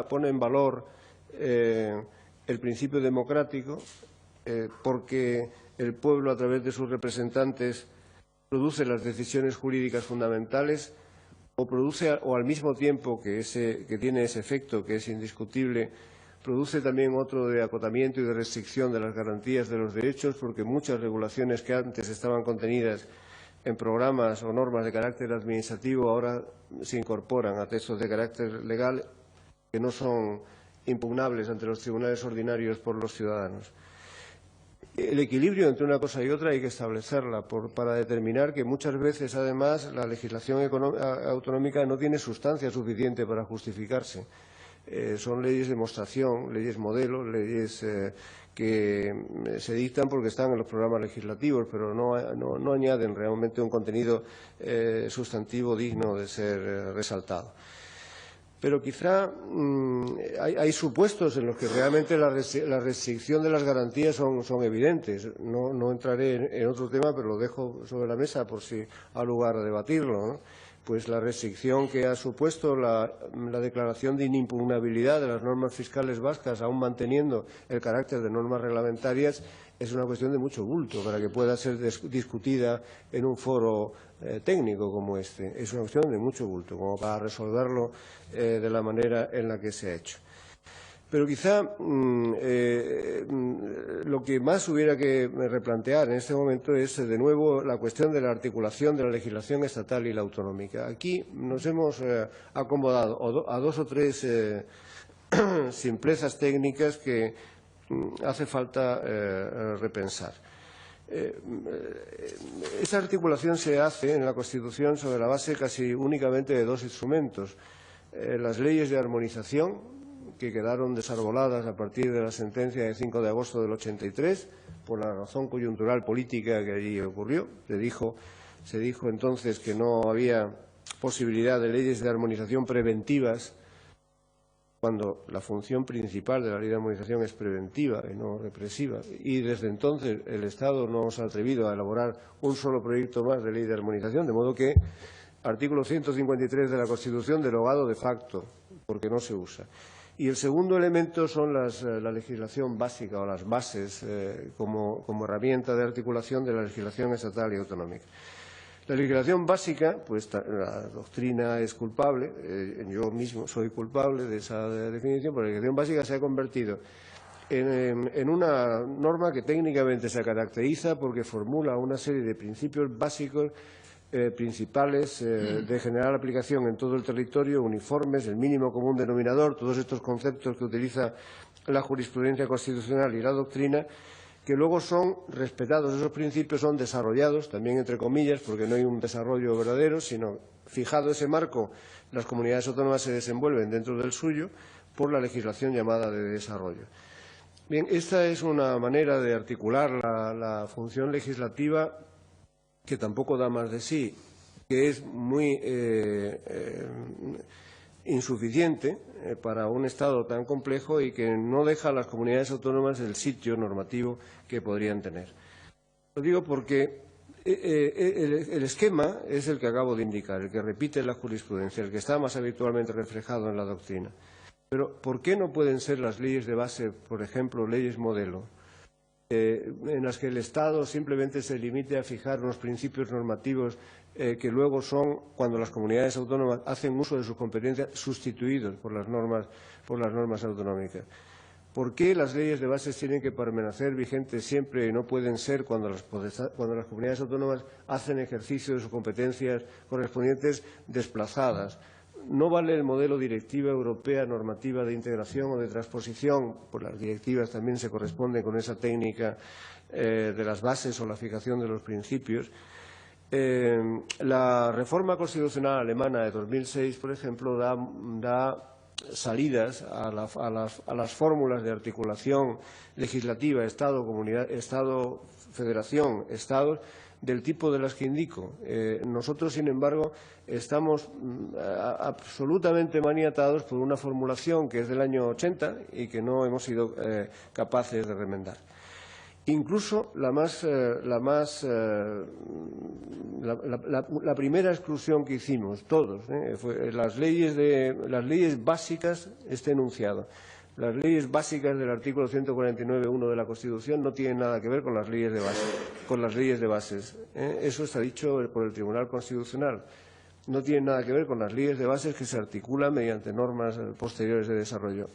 pone en valor el principio democrático, porque el pueblo, a través de sus representantes, produce las decisiones jurídicas fundamentales o al mismo tiempo que tiene ese efecto, que es indiscutible, produce también otro de acotamiento y de restricción de las garantías de los derechos, porque muchas regulaciones que antes estaban contenidas en programas o normas de carácter administrativo ahora se incorporan a textos de carácter legal que no son impugnables ante los tribunales ordinarios por los ciudadanos. El equilibrio entre una cosa y otra hay que establecerla para determinar que muchas veces, además, la legislación autonómica no tiene sustancia suficiente para justificarse. Son leyes de demostración, leyes modelo, leyes que se dictan porque están en los programas legislativos, pero no añaden realmente un contenido sustantivo digno de ser resaltado. Pero quizá hay supuestos en los que realmente la restricción de las garantías son evidentes. No entraré en otro tema, pero lo dejo sobre la mesa por si ha lugar a debatirlo, ¿no? Pues la restricción que ha supuesto la declaración de inimpugnabilidad de las normas fiscales vascas, aún manteniendo el carácter de normas reglamentarias, es una cuestión de mucho bulto para que pueda ser discutida en un foro técnico como este. Es una cuestión de mucho bulto, como para resolverlo de la manera en la que se ha hecho. Pero quizá lo que más hubiera que replantear en este momento es, de nuevo, la cuestión de la articulación de la legislación estatal y la autonómica. Aquí nos hemos acomodado a dos o tres simplezas técnicas que hace falta repensar. Esa articulación se hace en la Constitución sobre la base casi únicamente de dos instrumentos. Las leyes de armonización, que quedaron desarboladas a partir de la sentencia de 5 de agosto del 83, por la razón coyuntural política que allí ocurrió. Se dijo entonces que no había posibilidad de leyes de armonización preventivas, cuando la función principal de la ley de armonización es preventiva y no represiva. Y desde entonces el Estado no se ha atrevido a elaborar un solo proyecto más de ley de armonización, de modo que artículo 153 de la Constitución derogado de facto, porque no se usa. Y el segundo elemento son la legislación básica o las bases como herramienta de articulación de la legislación estatal y autonómica. La legislación básica, pues la doctrina es culpable, yo mismo soy culpable de esa definición, pero la legislación básica se ha convertido en una norma que técnicamente se caracteriza porque formula una serie de principios básicos principales de general aplicación en todo el territorio, uniformes, el mínimo común denominador, todos estos conceptos que utiliza la jurisprudencia constitucional y la doctrina, que luego son respetados, esos principios son desarrollados, también entre comillas, porque no hay un desarrollo verdadero, sino fijado ese marco, las comunidades autónomas se desenvuelven dentro del suyo por la legislación llamada de desarrollo. Bien, esta es una manera de articular la función legislativa que tampoco da más de sí, que es muy insuficiente para un Estado tan complejo y que no deja a las comunidades autónomas el sitio normativo que podrían tener. Lo digo porque el esquema es el que acabo de indicar, el que repite la jurisprudencia, el que está más habitualmente reflejado en la doctrina. Pero ¿por qué no pueden ser las leyes de base, por ejemplo, leyes modelo, en las que el Estado simplemente se limite a fijar unos principios normativos que luego son, cuando las comunidades autónomas hacen uso de sus competencias, sustituidos por las normas autonómicas? ¿Por qué las leyes de bases tienen que permanecer vigentes siempre y no pueden ser cuando las comunidades autónomas hacen ejercicio de sus competencias correspondientes desplazadas? no vale el modelo directiva europea normativa de integración o de transposición, pues las directivas también se corresponden con esa técnica de las bases o la fijación de los principios. La reforma constitucional alemana de 2006, por ejemplo, da salidas a las fórmulas de articulación legislativa Estado, comunidad, Estado, Federación, Estados, del tipo de las que indico. Nosotros, sin embargo, estamos absolutamente maniatados por una formulación que es del año 80 y que no hemos sido capaces de remendar. Incluso la primera exclusión que hicimos, todos, fue las leyes básicas, este enunciado. Las leyes básicas del artículo 149.1 de la Constitución no tienen nada que ver con las leyes de bases. Eso está dicho por el Tribunal Constitucional. No tiene nada que ver con las leyes de bases que se articulan mediante normas posteriores de desarrollo.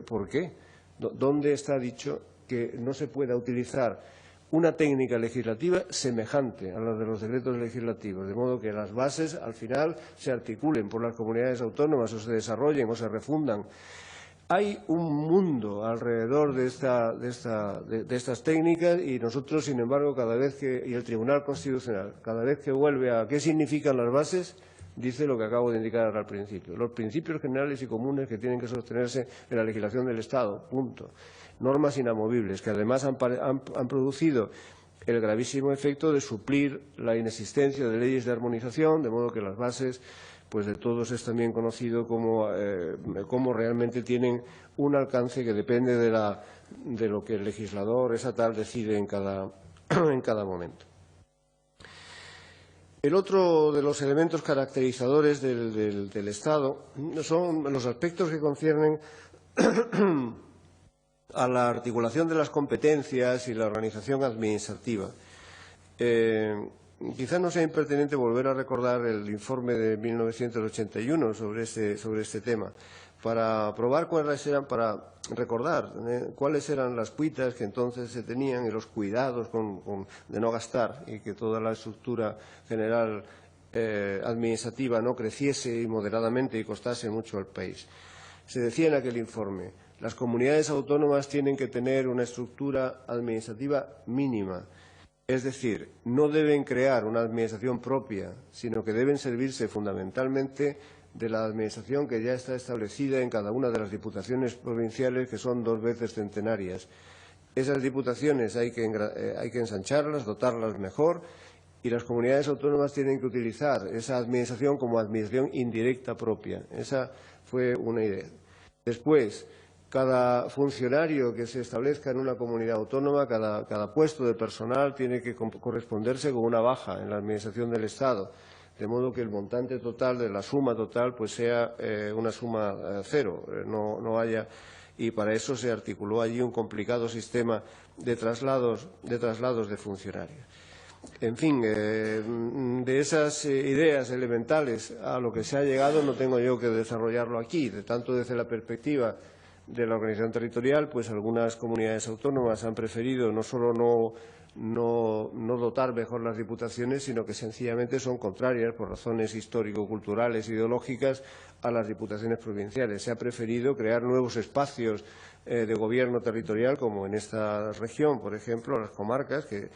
¿Por qué? ¿Dónde está dicho que no se pueda utilizar una técnica legislativa semejante a la de los decretos legislativos, de modo que las bases al final se articulen por las comunidades autónomas o se desarrollen o se refundan? Hay un mundo alrededor de estas técnicas y nosotros, sin embargo, y el Tribunal Constitucional, cada vez que vuelve a qué significan las bases, dice lo que acabo de indicar al principio. Los principios generales y comunes que tienen que sostenerse en la legislación del Estado, punto. Normas inamovibles, que además han producido el gravísimo efecto de suplir la inexistencia de leyes de armonización, de modo que las bases, pues de todos es también conocido como realmente tienen un alcance que depende de lo que el legislador estatal decide en cada momento. El otro de los elementos caracterizadores del Estado son los aspectos que conciernen a la articulación de las competencias y la organización administrativa. Quizá no sea impertinente volver a recordar el informe de 1981 sobre este tema, para recordar cuáles eran las cuitas que entonces se tenían y los cuidados de no gastar y que toda la estructura general administrativa no creciese moderadamente y costase mucho al país. Se decía en aquel informe: las comunidades autónomas tienen que tener una estructura administrativa mínima. Es decir, no deben crear una administración propia, sino que deben servirse fundamentalmente de la administración que ya está establecida en cada una de las diputaciones provinciales, que son 2 veces centenarias. Esas diputaciones hay que ensancharlas, dotarlas mejor, y las comunidades autónomas tienen que utilizar esa administración como administración indirecta propia. Esa fue una idea. Después, cada funcionario que se establezca en una comunidad autónoma, cada puesto de personal tiene que corresponderse con una baja en la administración del Estado, de modo que el montante total de la suma total pues sea una suma cero, no haya, y para eso se articuló allí un complicado sistema de traslados de funcionarios. En fin, de esas ideas elementales a lo que se ha llegado no tengo yo que desarrollarlo aquí, tanto desde la perspectiva de la organización territorial, pues algunas comunidades autónomas han preferido no solo no dotar mejor las diputaciones, sino que sencillamente son contrarias por razones histórico-culturales, ideológicas, a las diputaciones provinciales. Se ha preferido crear nuevos espacios de gobierno territorial, como en esta región, por ejemplo, las comarcas, que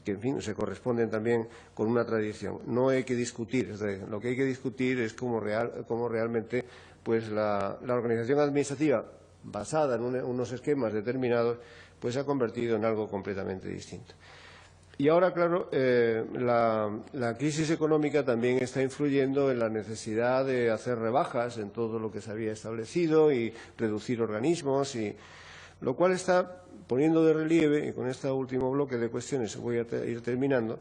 en fin, se corresponden también con una tradición. No hay que discutir, lo que hay que discutir es cómo realmente pues la organización administrativa basada en unos esquemas determinados, pues se ha convertido en algo completamente distinto. Y ahora, claro, la crisis económica también está influyendo en la necesidad de hacer rebajas en todo lo que se había establecido y reducir organismos, lo cual está poniendo de relieve, y con este último bloque de cuestiones voy a ir terminando,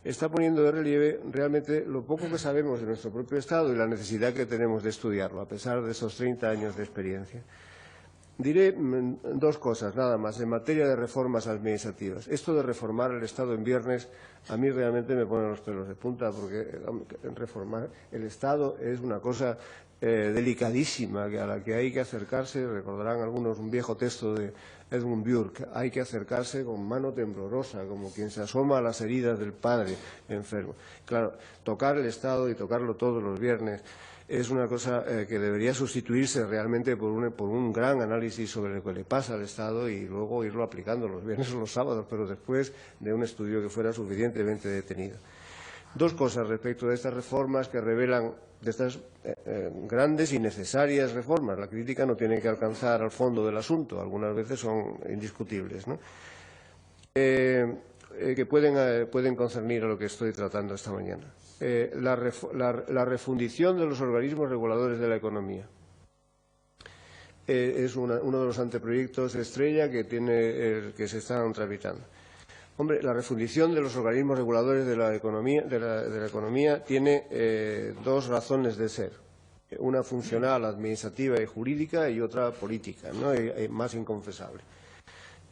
está poniendo de relieve realmente lo poco que sabemos de nuestro propio Estado y la necesidad que tenemos de estudiarlo, a pesar de esos 30 años de experiencia. Diré 2 cosas, nada más, en materia de reformas administrativas. Esto de reformar el Estado en viernes, a mí realmente me pone los pelos de punta, porque reformar el Estado es una cosa delicadísima, a la que hay que acercarse. Recordarán algunos un viejo texto de Edmund Burke: hay que acercarse con mano temblorosa, como quien se asoma a las heridas del padre enfermo. Claro, tocar el Estado y tocarlo todos los viernes es una cosa que debería sustituirse realmente por un gran análisis sobre lo que le pasa al Estado y luego irlo aplicando los viernes o los sábados, pero después de un estudio que fuera suficientemente detenido. Dos cosas respecto de estas reformas que revelan, de estas grandes y necesarias reformas. La crítica no tiene que alcanzar al fondo del asunto, algunas veces son indiscutibles, ¿no? Que pueden concernir a lo que estoy tratando esta mañana. La refundición de los organismos reguladores de la economía. Es uno de los anteproyectos estrella que se están tramitando. Hombre, la refundición de los organismos reguladores de la economía tiene dos razones de ser. Una funcional, administrativa y jurídica y otra política, ¿no? Más inconfesable.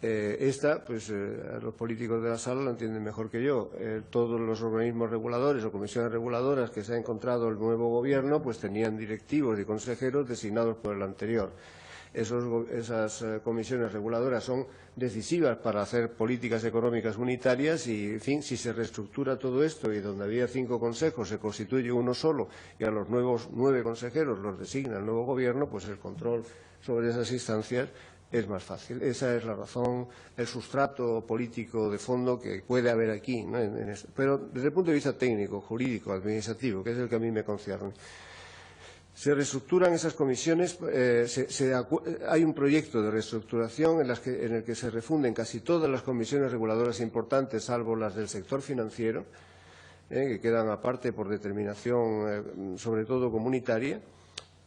Los políticos de la sala lo entienden mejor que yo. Todos los organismos reguladores o comisiones reguladoras que se ha encontrado el nuevo Gobierno pues tenían directivos y consejeros designados por el anterior. Esas comisiones reguladoras son decisivas para hacer políticas económicas unitarias y, en fin, si se reestructura todo esto y donde había 5 consejos se constituye uno solo y a los nuevos 9 consejeros los designa el nuevo Gobierno, pues el control sobre esas instancias es más fácil. Esa es la razón, el sustrato político de fondo que puede haber aquí, ¿no? Pero desde el punto de vista técnico, jurídico, administrativo, que es el que a mí me concierne. Se reestructuran esas comisiones, hay un proyecto de reestructuración en el que se refunden casi todas las comisiones reguladoras importantes, salvo las del sector financiero, que quedan aparte por determinación, sobre todo comunitaria,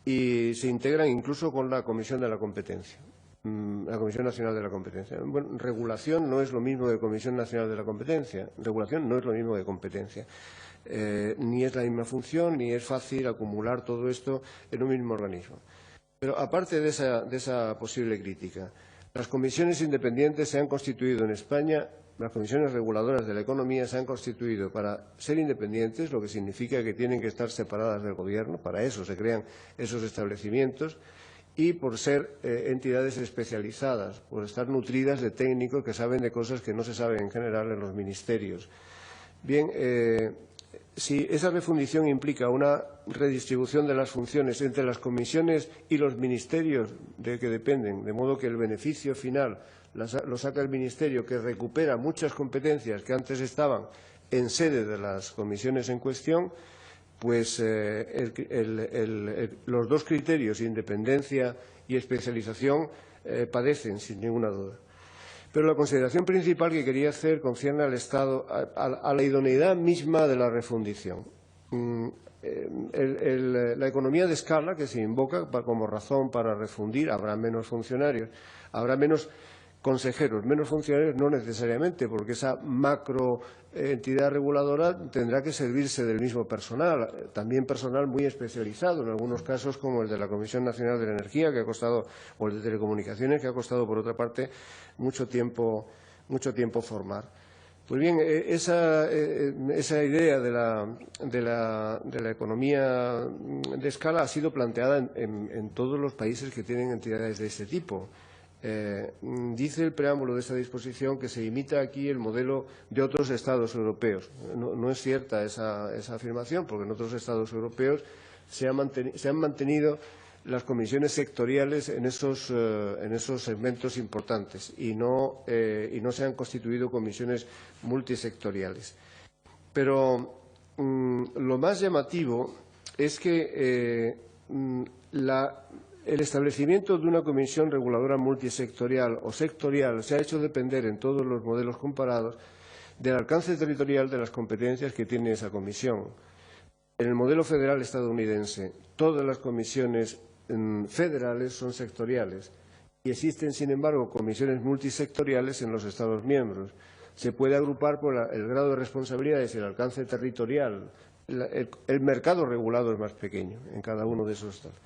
y se integran incluso con la Comisión de la Competencia. La Comisión Nacional de la Competencia. Bueno, regulación no es lo mismo que Comisión Nacional de la Competencia. Regulación no es lo mismo que competencia. Ni es la misma función, ni es fácil acumular todo esto en un mismo organismo. Pero aparte de esa posible crítica, las comisiones independientes se han constituido en España, las comisiones reguladoras de la economía se han constituido para ser independientes, lo que significa que tienen que estar separadas del Gobierno, para eso se crean esos establecimientos, y por ser entidades especializadas, por estar nutridas de técnicos que saben de cosas que no se saben en general en los ministerios. Bien, si esa refundición implica una redistribución de las funciones entre las comisiones y los ministerios de que dependen, de modo que el beneficio final lo saca el ministerio, que recupera muchas competencias que antes estaban en sede de las comisiones en cuestión, pues los dos criterios, independencia y especialización, padecen sin ninguna duda. Pero la consideración principal que quería hacer concierne al Estado, a la idoneidad misma de la refundición. La economía de escala que se invoca como razón para refundir, habrá menos funcionarios, habrá menos consejeros, menos funcionarios no necesariamente, porque esa macro entidad reguladora tendrá que servirse del mismo personal, también personal muy especializado, en algunos casos como el de la Comisión Nacional de la Energía, que ha costado, o el de Telecomunicaciones, que ha costado, por otra parte, mucho tiempo formar. Pues bien, esa idea de la economía de escala ha sido planteada en todos los países que tienen entidades de este tipo. Dice el preámbulo de esta disposición que se imita aquí el modelo de otros Estados europeos. No es cierta esa afirmación, porque en otros Estados europeos se han mantenido las comisiones sectoriales en esos segmentos importantes y no se han constituido comisiones multisectoriales. Pero lo más llamativo es que el establecimiento de una comisión reguladora multisectorial o sectorial se ha hecho depender en todos los modelos comparados del alcance territorial de las competencias que tiene esa comisión. En el modelo federal estadounidense, todas las comisiones federales son sectoriales y existen, sin embargo, comisiones multisectoriales en los Estados miembros. Se puede agrupar por el grado de responsabilidades y el alcance territorial. El mercado regulado es más pequeño en cada uno de esos estados.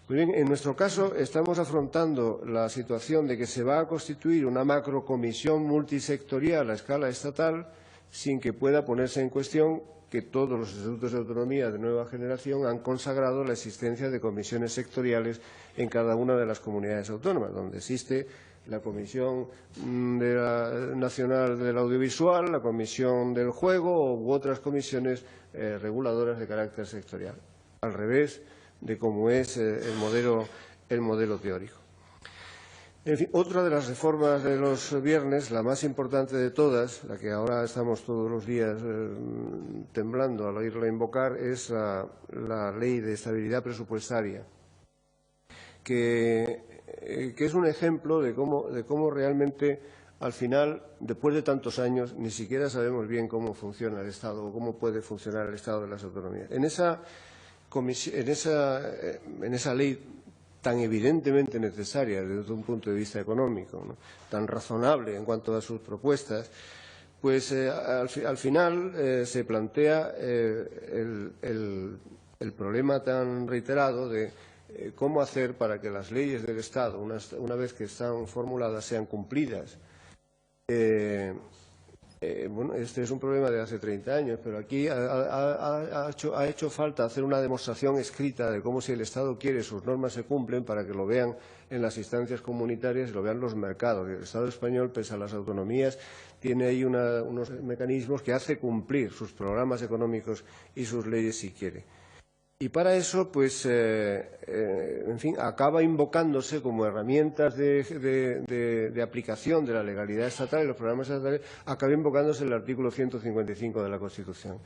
Muy bien, en nuestro caso estamos afrontando la situación de que se va a constituir una macrocomisión multisectorial a escala estatal sin que pueda ponerse en cuestión que todos los estatutos de autonomía de nueva generación han consagrado la existencia de comisiones sectoriales en cada una de las comunidades autónomas, donde existe la Comisión Nacional del Audiovisual, la Comisión del Juego u otras comisiones reguladoras de carácter sectorial. al revés de cómo es el modelo teórico. En fin, otra de las reformas de los viernes, la más importante de todas, la que ahora estamos todos los días temblando al oírla invocar, es la Ley de Estabilidad Presupuestaria, que es un ejemplo de cómo realmente, al final, después de tantos años, ni siquiera sabemos bien cómo funciona el Estado o cómo puede funcionar el Estado de las autonomías. En esa ley tan evidentemente necesaria desde un punto de vista económico, ¿no?, tan razonable en cuanto a sus propuestas, pues al final se plantea el problema tan reiterado de cómo hacer para que las leyes del Estado, una vez que están formuladas, sean cumplidas. Bueno, este es un problema de hace 30 años, pero aquí ha hecho falta hacer una demostración escrita de cómo, si el Estado quiere, sus normas se cumplen, para que lo vean en las instancias comunitarias y lo vean los mercados. El Estado español, pese a las autonomías, tiene ahí unos mecanismos que hace cumplir sus programas económicos y sus leyes si quiere. Y para eso, pues, en fin, acaba invocándose como herramientas de aplicación de la legalidad estatal y los programas estatales, acaba invocándose el artículo 155 de la Constitución.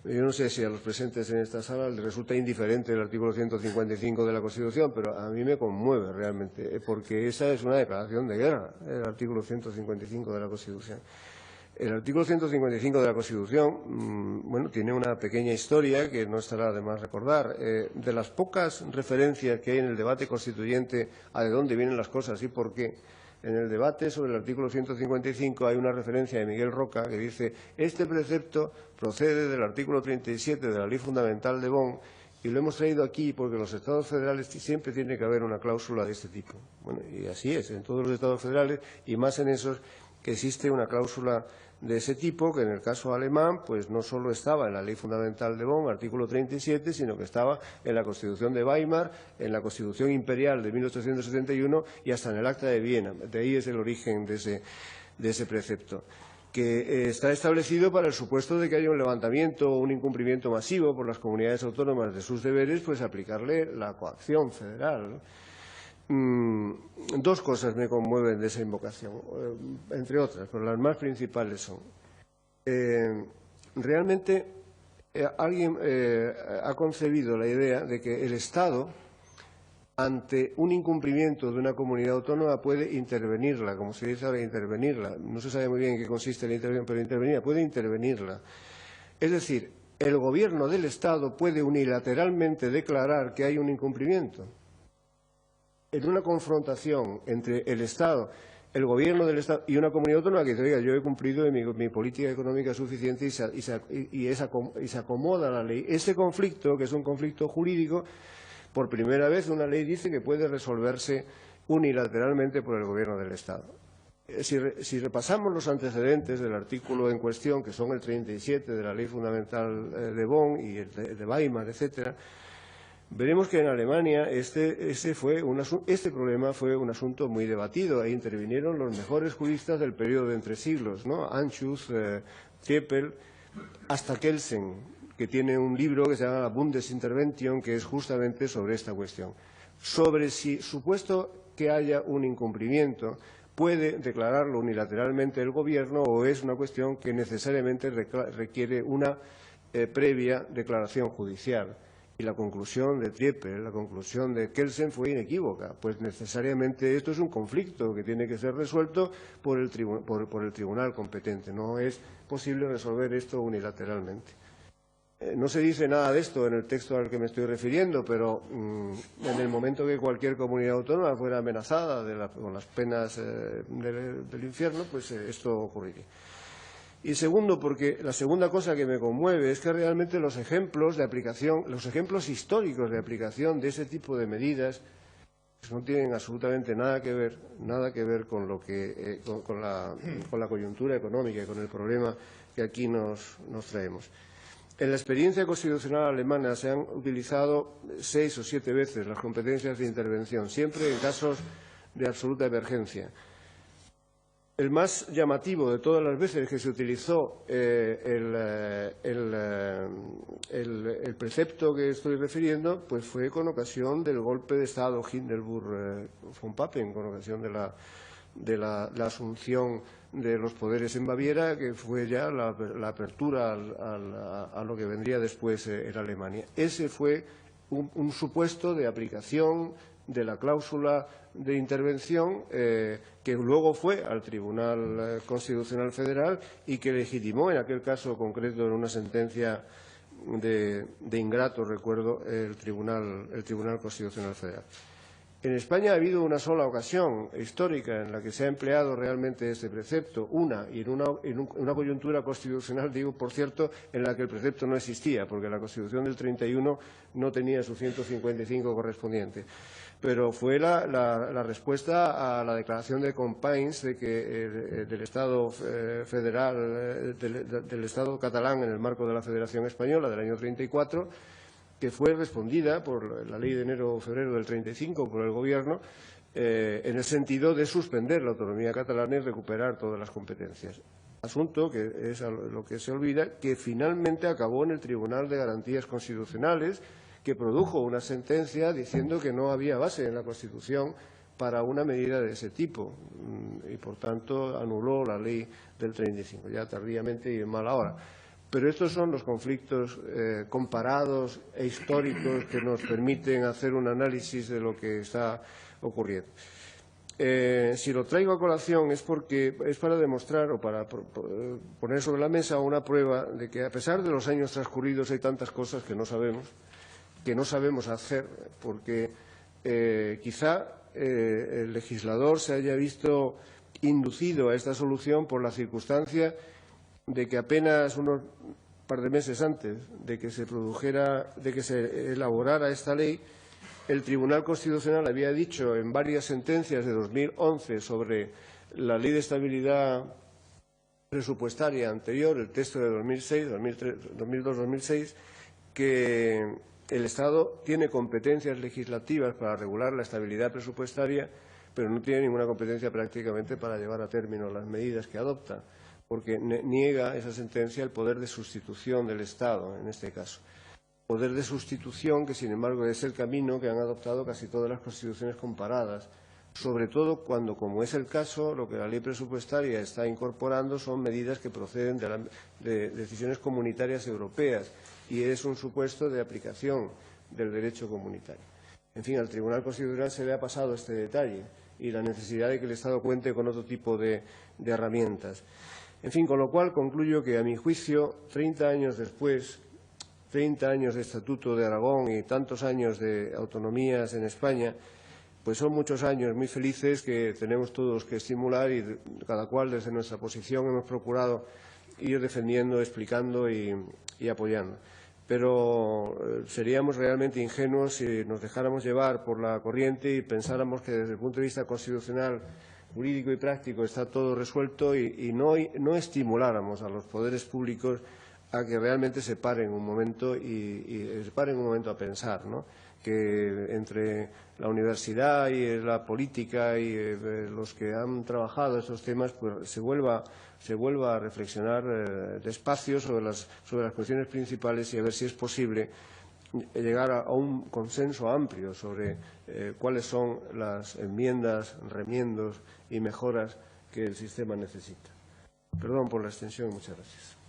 Yo no sé si a los presentes en esta sala les resulta indiferente el artículo 155 de la Constitución, pero a mí me conmueve realmente, porque esa es una declaración de guerra, el artículo 155 de la Constitución. El artículo 155 de la Constitución, bueno, tiene una pequeña historia que no estará de más recordar. De las pocas referencias que hay en el debate constituyente a de dónde vienen las cosas y por qué, en el debate sobre el artículo 155 hay una referencia de Miguel Roca que dice: este precepto procede del artículo 37 de la Ley Fundamental de Bonn y lo hemos traído aquí porque en los Estados federales siempre tiene que haber una cláusula de este tipo. Bueno, y así es, en todos los Estados federales y más en esos que existe una cláusula de ese tipo, que en el caso alemán pues no solo estaba en la Ley Fundamental de Bonn, artículo 37, sino que estaba en la Constitución de Weimar, en la Constitución Imperial de 1871 y hasta en el Acta de Viena. De ahí es el origen de ese precepto, que está establecido para el supuesto de que haya un levantamiento o un incumplimiento masivo por las comunidades autónomas de sus deberes, pues aplicarle la coacción federal, ¿no? Dos cosas me conmueven de esa invocación, entre otras, pero las más principales son: realmente alguien ha concebido la idea de que el Estado, ante un incumplimiento de una comunidad autónoma, puede intervenirla, como se dice ahora, intervenirla. No se sabe muy bien en qué consiste la intervención, pero intervenirla, puede intervenirla. Es decir, el Gobierno del Estado puede unilateralmente declarar que hay un incumplimiento. En una confrontación entre el Estado, el Gobierno del Estado y una comunidad autónoma que dice: oiga, yo he cumplido mi política económica suficiente y se acomoda a la ley. Ese conflicto, que es un conflicto jurídico, por primera vez una ley dice que puede resolverse unilateralmente por el Gobierno del Estado. Si repasamos los antecedentes del artículo en cuestión, que son el 37 de la Ley Fundamental de Bonn y el de Weimar, etcétera, veremos que en Alemania este problema fue un asunto muy debatido. Ahí intervinieron los mejores juristas del periodo de entre siglos, ¿no? Anschutz, Triepel, hasta Kelsen, que tiene un libro que se llama Bundesintervention, que es justamente sobre esta cuestión. Sobre si, supuesto que haya un incumplimiento, puede declararlo unilateralmente el Gobierno o es una cuestión que necesariamente requiere una previa declaración judicial. Y la conclusión de Triepel, la conclusión de Kelsen fue inequívoca, pues necesariamente esto es un conflicto que tiene que ser resuelto por el tribunal competente. No es posible resolver esto unilateralmente. No se dice nada de esto en el texto al que me estoy refiriendo, pero en el momento que cualquier comunidad autónoma fuera amenazada con las penas del infierno, pues esto ocurriría. Y segundo, porque la segunda cosa que me conmueve es que realmente los ejemplos de aplicación, los ejemplos históricos de aplicación de ese tipo de medidas, pues no tienen absolutamente nada que ver con lo que con la coyuntura económica y con el problema que aquí nos traemos. En la experiencia constitucional alemana se han utilizado 6 o 7 veces las competencias de intervención, siempre en casos de absoluta emergencia. El más llamativo de todas las veces que se utilizó el precepto que estoy refiriendo, pues fue con ocasión del golpe de Estado Hindenburg von Papen, con ocasión de la asunción de los poderes en Baviera, que fue ya la apertura a lo que vendría después en Alemania. Ese fue un supuesto de aplicación de la cláusula de intervención que luego fue al Tribunal Constitucional Federal y que legitimó en aquel caso concreto en una sentencia de ingrato recuerdo el Tribunal Constitucional Federal. En España ha habido una sola ocasión histórica en la que se ha empleado realmente este precepto, y en una coyuntura constitucional, digo, por cierto, en la que el precepto no existía, porque la Constitución del 31 no tenía su 155 correspondiente. Pero fue la respuesta a la declaración de Companys de que del Estado federal, del Estado catalán en el marco de la Federación Española del año 34, que fue respondida por la Ley de enero-febrero del 35 por el Gobierno en el sentido de suspender la autonomía catalana y recuperar todas las competencias. Asunto que es lo que se olvida, que finalmente acabó en el Tribunal de Garantías Constitucionales, que produjo una sentencia diciendo que no había base en la Constitución para una medida de ese tipo y, por tanto, anuló la ley del 35, ya tardíamente y en mala hora. Pero estos son los conflictos comparados e históricos que nos permiten hacer un análisis de lo que está ocurriendo. Si lo traigo a colación es porque es para demostrar o para poner sobre la mesa una prueba de que, a pesar de los años transcurridos, hay tantas cosas que no sabemos hacer, porque quizá el legislador se haya visto inducido a esta solución por la circunstancia de que apenas unos par de meses antes de que se elaborara esta ley, el Tribunal Constitucional había dicho en varias sentencias de 2011 sobre la Ley de Estabilidad Presupuestaria anterior, el texto de 2002-2006, que el Estado tiene competencias legislativas para regular la estabilidad presupuestaria, pero no tiene ninguna competencia prácticamente para llevar a término las medidas que adopta, porque niega esa sentencia el poder de sustitución del Estado, en este caso. Poder de sustitución que, sin embargo, es el camino que han adoptado casi todas las constituciones comparadas, sobre todo cuando, como es el caso, lo que la ley presupuestaria está incorporando son medidas que proceden de decisiones comunitarias europeas y es un supuesto de aplicación del derecho comunitario. En fin, al Tribunal Constitucional se le ha pasado este detalle y la necesidad de que el Estado cuente con otro tipo de herramientas. En fin, con lo cual concluyo que, a mi juicio, 30 años después, 30 años de Estatuto de Aragón y tantos años de autonomías en España, pues son muchos años muy felices que tenemos todos que estimular y cada cual desde nuestra posición hemos procurado ir defendiendo, explicando y apoyando. Pero seríamos realmente ingenuos si nos dejáramos llevar por la corriente y pensáramos que desde el punto de vista constitucional, jurídico y práctico está todo resuelto y no estimuláramos a los poderes públicos a que realmente se paren un momento y se paren un momento a pensar, ¿no? Que entre la universidad y la política y los que han trabajado estos temas pues se vuelva a reflexionar despacio sobre las cuestiones principales y a ver si es posible llegar a un consenso amplio sobre cuáles son las enmiendas, remiendos y mejoras que el sistema necesita. Perdón por la extensión, muchas gracias.